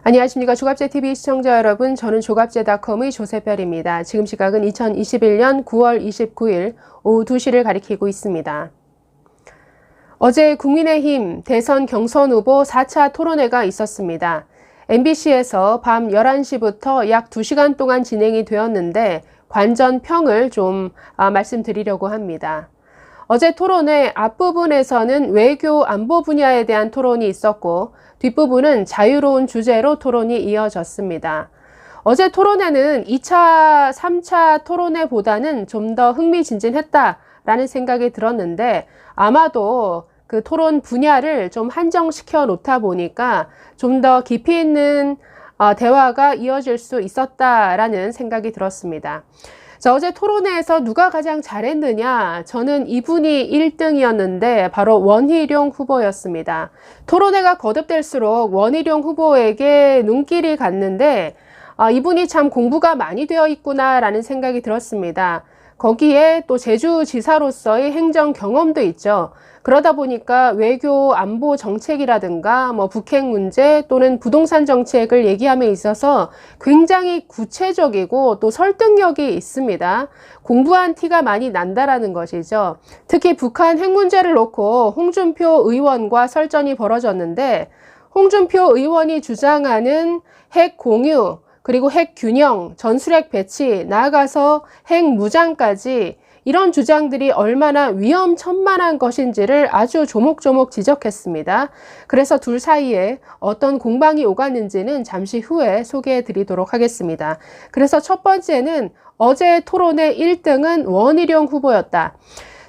안녕하십니까. 조갑제TV 시청자 여러분, 저는 조갑제닷컴의 조세별입니다. 지금 시각은 2021년 9월 29일 오후 2시를 가리키고 있습니다. 어제 국민의힘 대선 경선 후보 4차 토론회가 있었습니다. MBC에서 밤 11시부터 약 2시간 동안 진행이 되었는데 관전평을 좀 말씀드리려고 합니다. 어제 토론회 앞부분에서는 외교 안보 분야에 대한 토론이 있었고 뒷부분은 자유로운 주제로 토론이 이어졌습니다. 어제 토론회는 2차, 3차 토론회보다는 좀 더 흥미진진했다라는 생각이 들었는데 아마도 그 토론 분야를 좀 한정시켜 놓다 보니까 좀 더 깊이 있는 대화가 이어질 수 있었다라는 생각이 들었습니다. 자, 어제 토론회에서 누가 가장 잘했느냐? 저는 이분이 1등이었는데 바로 원희룡 후보였습니다. 토론회가 거듭될수록 원희룡 후보에게 눈길이 갔는데 이분이 참 공부가 많이 되어 있구나라는 생각이 들었습니다. 거기에 또 제주지사로서의 행정 경험도 있죠. 그러다 보니까 외교 안보 정책이라든가 북핵 문제 또는 부동산 정책을 얘기함에 있어서 굉장히 구체적이고 또 설득력이 있습니다. 공부한 티가 많이 난다라는 것이죠. 특히 북한 핵 문제를 놓고 홍준표 의원과 설전이 벌어졌는데 홍준표 의원이 주장하는 핵 공유 그리고 핵 균형, 전술핵 배치, 나아가서 핵 무장까지 이런 주장들이 얼마나 위험천만한 것인지를 아주 조목조목 지적했습니다. 그래서 둘 사이에 어떤 공방이 오갔는지는 잠시 후에 소개해 드리도록 하겠습니다. 그래서 첫 번째는 어제 토론의 1등은 원희룡 후보였다.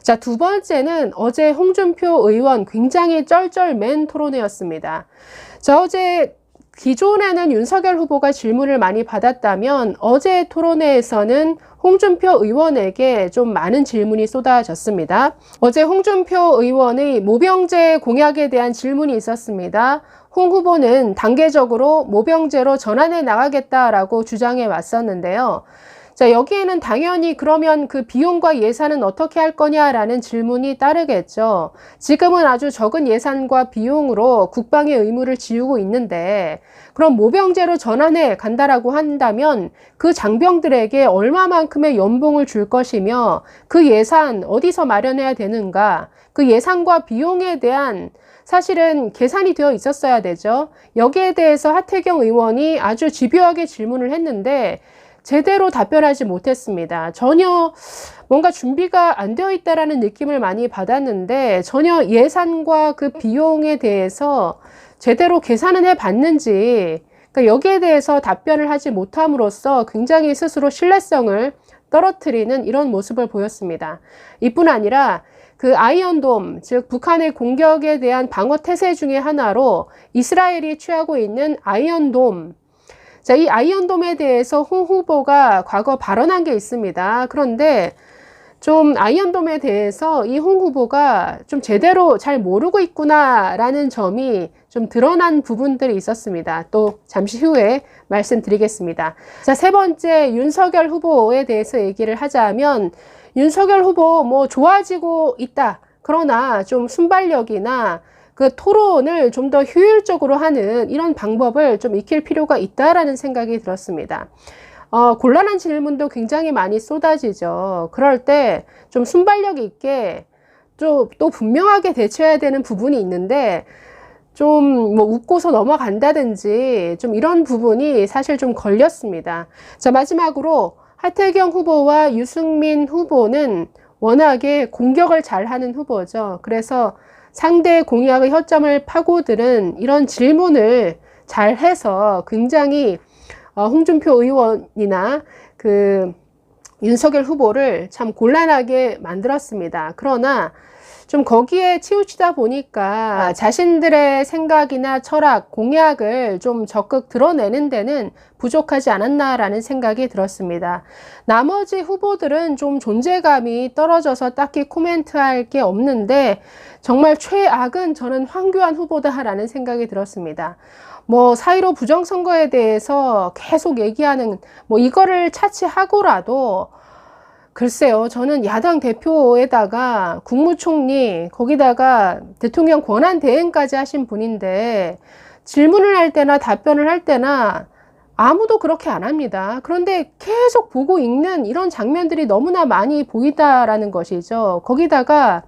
자, 두 번째는 어제 홍준표 의원 굉장히 쩔쩔맨 토론회였습니다. 자, 어제 기존에는 윤석열 후보가 질문을 많이 받았다면 어제 토론회에서는 홍준표 의원에게 좀 많은 질문이 쏟아졌습니다. 어제 홍준표 의원의 모병제 공약에 대한 질문이 있었습니다. 홍 후보는 단계적으로 모병제로 전환해 나가겠다라고 주장해 왔었는데요. 자, 여기에는 당연히 그러면 그 비용과 예산은 어떻게 할 거냐라는 질문이 따르겠죠. 지금은 아주 적은 예산과 비용으로 국방의 의무를 지우고 있는데 그럼 모병제로 전환해 간다라고 한다면 그 장병들에게 얼마만큼의 연봉을 줄 것이며 그 예산 어디서 마련해야 되는가, 그 예산과 비용에 대한 사실은 계산이 되어 있었어야 되죠. 여기에 대해서 하태경 의원이 아주 집요하게 질문을 했는데 제대로 답변하지 못했습니다. 전혀 뭔가 준비가 안 되어 있다라는 느낌을 많이 받았는데 전혀 예산과 그 비용에 대해서 제대로 계산은 해봤는지 그러니까 여기에 대해서 답변을 하지 못함으로써 굉장히 스스로 신뢰성을 떨어뜨리는 이런 모습을 보였습니다. 이뿐 아니라 그 아이언돔, 즉 북한의 공격에 대한 방어 태세 중에 하나로 이스라엘이 취하고 있는 아이언돔, 자, 이 아이언돔에 대해서 홍 후보가 과거 발언한 게 있습니다. 그런데 좀 아이언돔에 대해서 이 홍 후보가 좀 제대로 잘 모르고 있구나라는 점이 좀 드러난 부분들이 있었습니다. 또 잠시 후에 말씀드리겠습니다. 자, 세 번째 윤석열 후보에 대해서 얘기를 하자면 윤석열 후보 좋아지고 있다. 그러나 좀 순발력이나 그 토론을 좀 더 효율적으로 하는 이런 방법을 좀 익힐 필요가 있다라는 생각이 들었습니다. 곤란한 질문도 굉장히 많이 쏟아지죠. 그럴 때 좀 순발력 있게 또 분명하게 대처해야 되는 부분이 있는데 좀 웃고서 넘어간다든지 좀 이런 부분이 사실 좀 걸렸습니다. 자, 마지막으로 하태경 후보와 유승민 후보는 워낙에 공격을 잘하는 후보죠. 그래서 상대의 공약의 허점을 파고드는 이런 질문을 잘 해서 굉장히 홍준표 의원이나 그 윤석열 후보를 참 곤란하게 만들었습니다. 그러나 좀 거기에 치우치다 보니까 자신들의 생각이나 철학, 공약을 좀 적극 드러내는 데는 부족하지 않았나라는 생각이 들었습니다. 나머지 후보들은 좀 존재감이 떨어져서 딱히 코멘트할 게 없는데 정말 최악은 저는 황교안 후보다라는 생각이 들었습니다. 4.15 부정선거에 대해서 계속 얘기하는 이거를 차치하고라도 글쎄요, 저는 야당 대표에다가 국무총리, 거기다가 대통령 권한대행까지 하신 분인데 질문을 할 때나 답변을 할 때나 아무도 그렇게 안 합니다. 그런데 계속 보고 읽는 이런 장면들이 너무나 많이 보이다라는 것이죠. 거기다가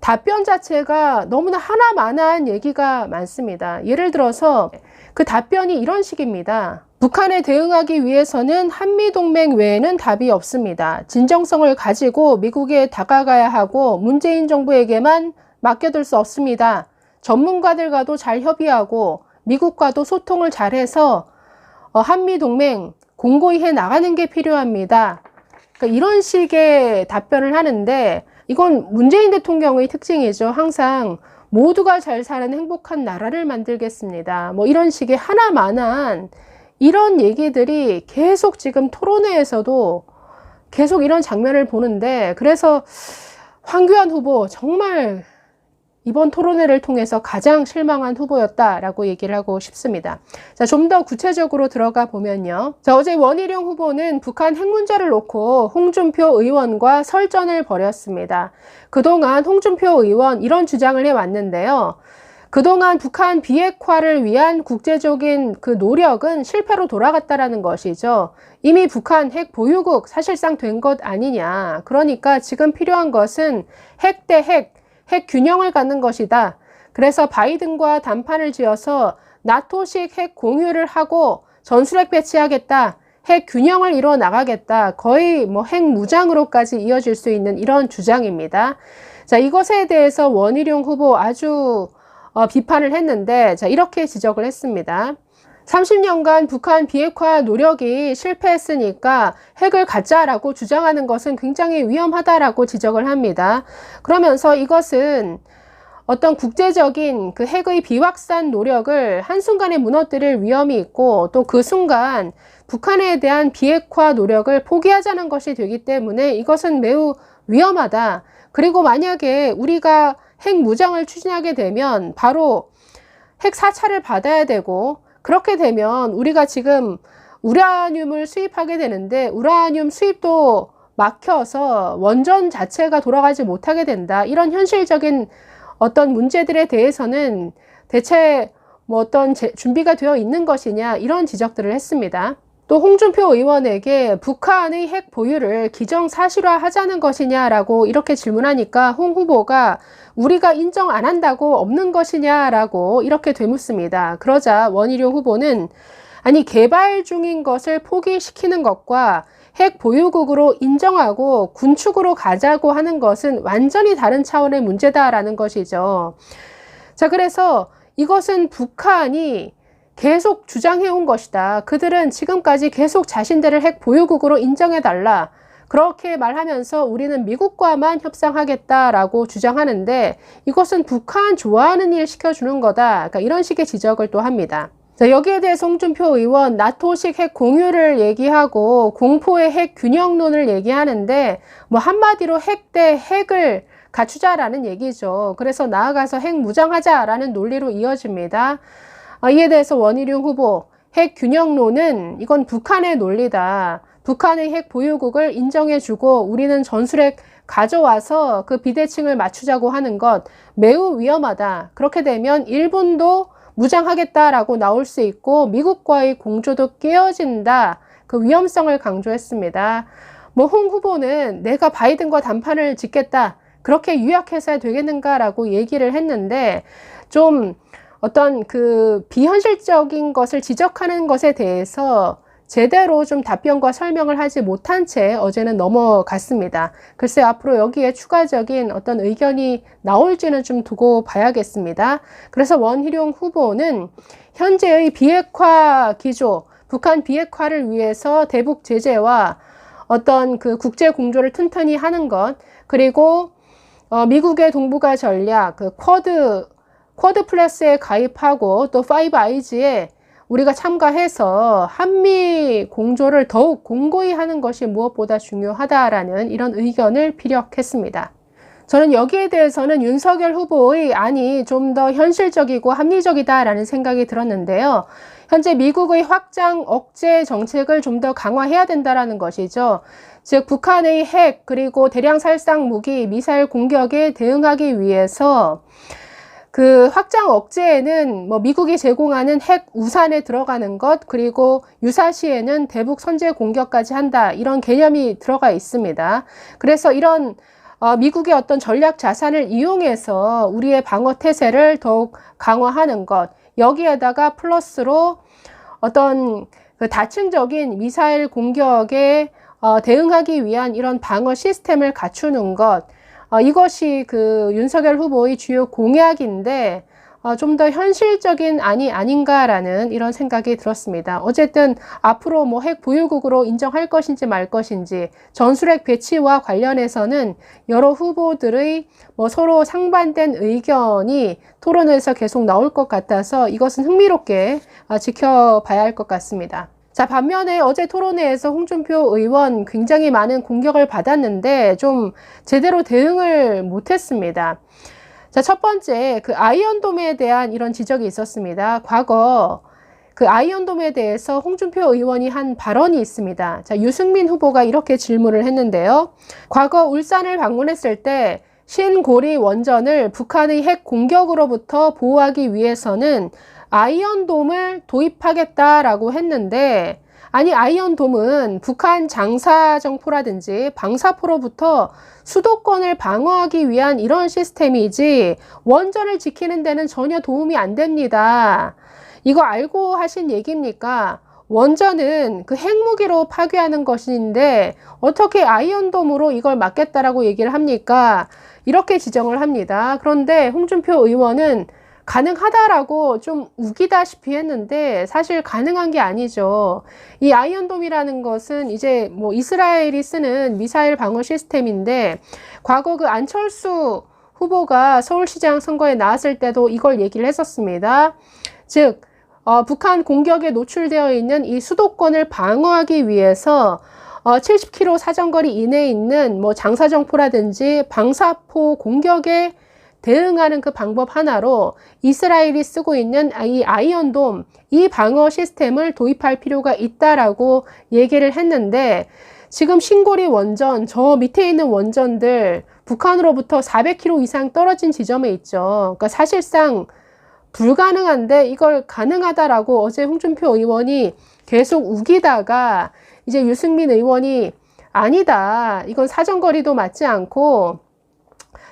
답변 자체가 너무나 하나만한 얘기가 많습니다. 예를 들어서 그 답변이 이런 식입니다. 북한에 대응하기 위해서는 한미동맹 외에는 답이 없습니다. 진정성을 가지고 미국에 다가가야 하고 문재인 정부에게만 맡겨둘 수 없습니다. 전문가들과도 잘 협의하고 미국과도 소통을 잘해서 한미동맹 공고히 해 나가는 게 필요합니다. 그러니까 이런 식의 답변을 하는데 이건 문재인 대통령의 특징이죠. 항상 모두가 잘 사는 행복한 나라를 만들겠습니다. 뭐 이런 식의 하나만한 이런 얘기들이 계속 지금 토론회에서도 계속 이런 장면을 보는데, 그래서 황교안 후보 정말 이번 토론회를 통해서 가장 실망한 후보였다라고 얘기를 하고 싶습니다. 자, 좀 더 구체적으로 들어가 보면요. 자, 어제 원희룡 후보는 북한 핵 문제를 놓고 홍준표 의원과 설전을 벌였습니다. 그동안 홍준표 의원 이런 주장을 해왔는데요. 그동안 북한 비핵화를 위한 국제적인 그 노력은 실패로 돌아갔다라는 것이죠. 이미 북한 핵 보유국 사실상 된 것 아니냐. 그러니까 지금 필요한 것은 핵 대 핵 균형을 갖는 것이다. 그래서 바이든과 담판을 지어서 나토식 핵 공유를 하고 전술핵 배치하겠다. 핵 균형을 이뤄 나가겠다. 거의 뭐 핵 무장으로까지 이어질 수 있는 이런 주장입니다. 자, 이것에 대해서 원희룡 후보 아주 비판을 했는데, 자, 이렇게 지적을 했습니다. 30년간 북한 비핵화 노력이 실패했으니까 핵을 갖자라고 주장하는 것은 굉장히 위험하다라고 지적을 합니다. 그러면서 이것은 어떤 국제적인 그 핵의 비확산 노력을 한순간에 무너뜨릴 위험이 있고, 또 그 순간 북한에 대한 비핵화 노력을 포기하자는 것이 되기 때문에 이것은 매우 위험하다. 그리고 만약에 우리가 핵 무장을 추진하게 되면 바로 핵 사찰을 받아야 되고, 그렇게 되면 우리가 지금 우라늄을 수입하게 되는데 우라늄 수입도 막혀서 원전 자체가 돌아가지 못하게 된다. 이런 현실적인 어떤 문제들에 대해서는 대체 뭐 어떤 준비가 되어 있는 것이냐, 이런 지적들을 했습니다. 또 홍준표 의원에게 북한의 핵 보유를 기정사실화하자는 것이냐라고 이렇게 질문하니까 홍 후보가 우리가 인정 안 한다고 없는 것이냐라고 이렇게 되묻습니다. 그러자 원희룡 후보는 아니, 개발 중인 것을 포기시키는 것과 핵 보유국으로 인정하고 군축으로 가자고 하는 것은 완전히 다른 차원의 문제다라는 것이죠. 자, 그래서 이것은 북한이 계속 주장해온 것이다. 그들은 지금까지 계속 자신들을 핵 보유국으로 인정해달라. 그렇게 말하면서 우리는 미국과만 협상하겠다라고 주장하는데 이것은 북한 좋아하는 일 시켜주는 거다. 그러니까 이런 식의 지적을 또 합니다. 자, 여기에 대해서 홍준표 의원 나토식 핵 공유를 얘기하고 공포의 핵 균형론을 얘기하는데 뭐 한마디로 핵 대 핵을 갖추자라는 얘기죠. 그래서 나아가서 핵 무장하자라는 논리로 이어집니다. 이에 대해서 원희룡 후보, 핵 균형론은 이건 북한의 논리다. 북한의 핵 보유국을 인정해주고 우리는 전술핵 가져와서 그 비대칭을 맞추자고 하는 것 매우 위험하다. 그렇게 되면 일본도 무장하겠다라고 나올 수 있고 미국과의 공조도 깨어진다. 그 위험성을 강조했습니다. 뭐 홍 후보는 내가 바이든과 담판을 짓겠다. 그렇게 요약해서야 되겠는가라고 얘기를 했는데 좀 어떤 그 비현실적인 것을 지적하는 것에 대해서 제대로 좀 답변과 설명을 하지 못한 채 어제는 넘어갔습니다. 글쎄 앞으로 여기에 추가적인 어떤 의견이 나올지는 좀 두고 봐야겠습니다. 그래서 원희룡 후보는 현재의 비핵화 기조, 북한 비핵화를 위해서 대북 제재와 어떤 그 국제 공조를 튼튼히 하는 것, 그리고 미국의 동북아 전략, 그 쿼드 플러스에 가입하고 또 파이브 아이즈에 우리가 참가해서 한미 공조를 더욱 공고히 하는 것이 무엇보다 중요하다라는 이런 의견을 피력했습니다. 저는 여기에 대해서는 윤석열 후보의 안이 좀 더 현실적이고 합리적이다라는 생각이 들었는데요. 현재 미국의 확장 억제 정책을 좀 더 강화해야 된다라는 것이죠. 즉 북한의 핵 그리고 대량 살상 무기, 미사일 공격에 대응하기 위해서 그 확장 억제에는 뭐 미국이 제공하는 핵 우산에 들어가는 것, 그리고 유사시에는 대북 선제 공격까지 한다, 이런 개념이 들어가 있습니다. 그래서 이런 미국의 어떤 전략 자산을 이용해서 우리의 방어 태세를 더욱 강화하는 것, 여기에다가 플러스로 어떤 그 다층적인 미사일 공격에 대응하기 위한 이런 방어 시스템을 갖추는 것, 이것이 그 윤석열 후보의 주요 공약인데 좀 더 현실적인 안이 아닌가라는 이런 생각이 들었습니다. 어쨌든 앞으로 뭐 핵 보유국으로 인정할 것인지 말 것인지, 전술핵 배치와 관련해서는 여러 후보들의 뭐 서로 상반된 의견이 토론에서 계속 나올 것 같아서 이것은 흥미롭게 지켜봐야 할 것 같습니다. 자, 반면에 어제 토론회에서 홍준표 의원 굉장히 많은 공격을 받았는데 좀 제대로 대응을 못했습니다. 자, 첫 번째, 그 아이언돔에 대한 이런 지적이 있었습니다. 과거 그 아이언돔에 대해서 홍준표 의원이 한 발언이 있습니다. 자, 유승민 후보가 이렇게 질문을 했는데요. 과거 울산을 방문했을 때 신고리 원전을 북한의 핵 공격으로부터 보호하기 위해서는 아이언돔을 도입하겠다라고 했는데, 아니 아이언돔은 북한 장사정포라든지 방사포로부터 수도권을 방어하기 위한 이런 시스템이지 원전을 지키는 데는 전혀 도움이 안 됩니다. 이거 알고 하신 얘기입니까? 원전은 그 핵무기로 파괴하는 것인데 어떻게 아이언돔으로 이걸 막겠다라고 얘기를 합니까? 이렇게 지적을 합니다. 그런데 홍준표 의원은 가능하다라고 좀 우기다시피 했는데 사실 가능한 게 아니죠. 이 아이언돔이라는 것은 이제 뭐 이스라엘이 쓰는 미사일 방어 시스템인데, 과거 그 안철수 후보가 서울시장 선거에 나왔을 때도 이걸 얘기를 했었습니다. 즉 북한 공격에 노출되어 있는 이 수도권을 방어하기 위해서 70km 사정거리 이내에 있는 뭐 장사정포라든지 방사포 공격에 대응하는 그 방법 하나로 이스라엘이 쓰고 있는 이 아이언돔, 이 방어 시스템을 도입할 필요가 있다라고 얘기를 했는데, 지금 신고리 원전, 저 밑에 있는 원전들 북한으로부터 400km 이상 떨어진 지점에 있죠. 그러니까 사실상 불가능한데 이걸 가능하다라고 어제 홍준표 의원이 계속 우기다가 이제 유승민 의원이 아니다, 이건 사정거리도 맞지 않고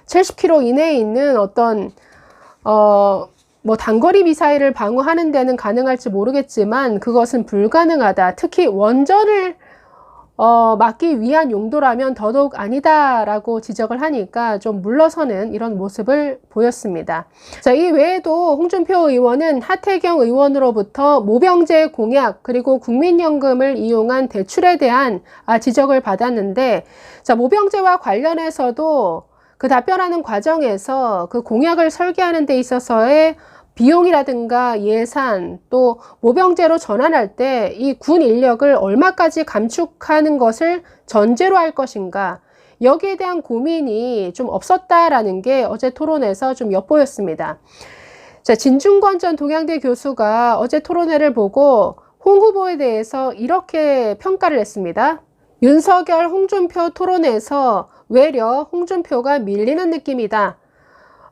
70km 이내에 있는 어떤 뭐 단거리 미사일을 방어하는 데는 가능할지 모르겠지만 그것은 불가능하다. 특히 원전을 막기 위한 용도라면 더더욱 아니다라고 지적을 하니까 좀 물러서는 이런 모습을 보였습니다. 자, 이 외에도 홍준표 의원은 하태경 의원으로부터 모병제 공약, 그리고 국민연금을 이용한 대출에 대한 지적을 받았는데, 자, 모병제와 관련해서도 그 답변하는 과정에서 그 공약을 설계하는 데 있어서의 비용이라든가 예산, 또 모병제로 전환할 때 이 군 인력을 얼마까지 감축하는 것을 전제로 할 것인가, 여기에 대한 고민이 좀 없었다라는 게 어제 토론에서 좀 엿보였습니다. 자, 진중권 전 동양대 교수가 어제 토론회를 보고 홍 후보에 대해서 이렇게 평가를 했습니다. 윤석열, 홍준표 토론에서 외려 홍준표가 밀리는 느낌이다.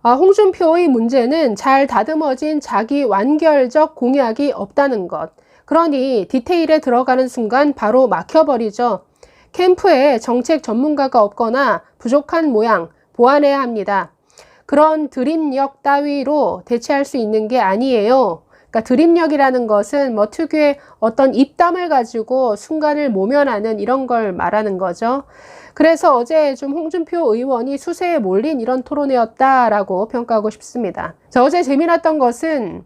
홍준표의 문제는 잘 다듬어진 자기 완결적 공약이 없다는 것. 그러니 디테일에 들어가는 순간 바로 막혀버리죠. 캠프에 정책 전문가가 없거나 부족한 모양, 보완해야 합니다. 그런 드립력 따위로 대체할 수 있는 게 아니에요. 그러니까 드립력이라는 것은 뭐 특유의 어떤 입담을 가지고 순간을 모면하는 이런 걸 말하는 거죠. 그래서 어제 좀 홍준표 의원이 수세에 몰린 이런 토론회였다라고 평가하고 싶습니다. 자, 어제 재미났던 것은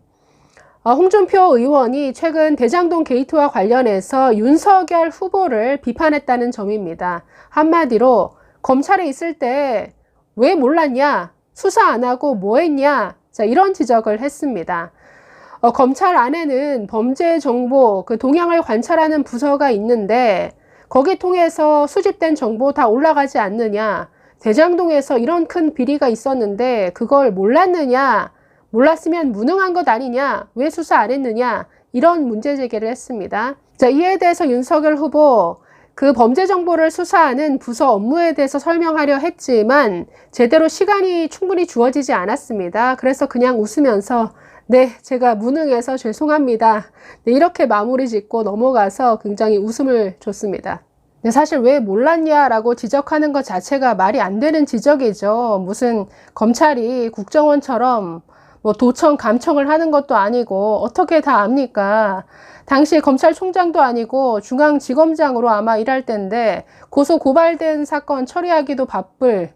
홍준표 의원이 최근 대장동 게이트와 관련해서 윤석열 후보를 비판했다는 점입니다. 한마디로 검찰에 있을 때 왜 몰랐냐? 수사 안 하고 뭐 했냐? 자, 이런 지적을 했습니다. 검찰 안에는 범죄 정보, 그 동향을 관찰하는 부서가 있는데 거기 통해서 수집된 정보 다 올라가지 않느냐? 대장동에서 이런 큰 비리가 있었는데 그걸 몰랐느냐? 몰랐으면 무능한 것 아니냐? 왜 수사 안 했느냐? 이런 문제 제기를 했습니다. 자, 이에 대해서 윤석열 후보, 그 범죄 정보를 수사하는 부서 업무에 대해서 설명하려 했지만 제대로 시간이 충분히 주어지지 않았습니다. 그래서 그냥 웃으면서 네, 제가 무능해서 죄송합니다. 네, 이렇게 마무리 짓고 넘어가서 굉장히 웃음을 줬습니다. 네, 사실 왜 몰랐냐라고 지적하는 것 자체가 말이 안 되는 지적이죠. 무슨 검찰이 국정원처럼 뭐 도청, 감청을 하는 것도 아니고 어떻게 다 압니까? 당시 검찰총장도 아니고 중앙지검장으로 아마 일할 때인데 고소 고발된 사건 처리하기도 바쁠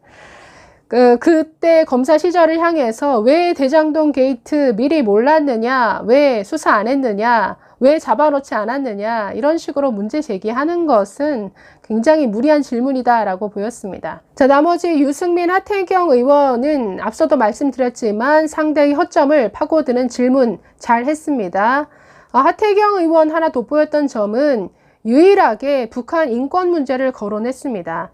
그때 검사 시절을 향해서 왜 대장동 게이트 미리 몰랐느냐, 왜 수사 안 했느냐, 왜 잡아놓지 않았느냐 이런 식으로 문제 제기하는 것은 굉장히 무리한 질문이다라고 보였습니다. 자, 나머지 유승민, 하태경 의원은 앞서도 말씀드렸지만 상당히 허점을 파고드는 질문 잘 했습니다. 하태경 의원 하나 돋보였던 점은 유일하게 북한 인권 문제를 거론했습니다.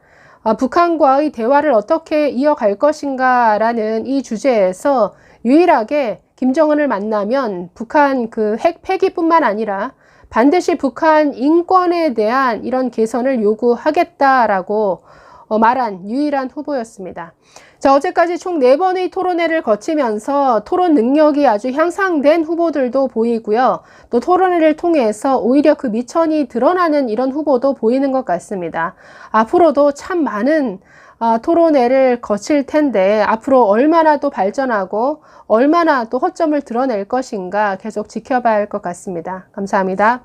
북한과의 대화를 어떻게 이어갈 것인가 라는 이 주제에서 유일하게 김정은을 만나면 북한 그 핵 폐기뿐만 아니라 반드시 북한 인권에 대한 이런 개선을 요구하겠다라고 말한 유일한 후보였습니다. 자, 어제까지 총 4번의 토론회를 거치면서 토론 능력이 아주 향상된 후보들도 보이고요. 또 토론회를 통해서 오히려 그 미천이 드러나는 이런 후보도 보이는 것 같습니다. 앞으로도 참 많은 토론회를 거칠 텐데 앞으로 얼마나 또 발전하고 얼마나 또 허점을 드러낼 것인가 계속 지켜봐야 할 것 같습니다. 감사합니다.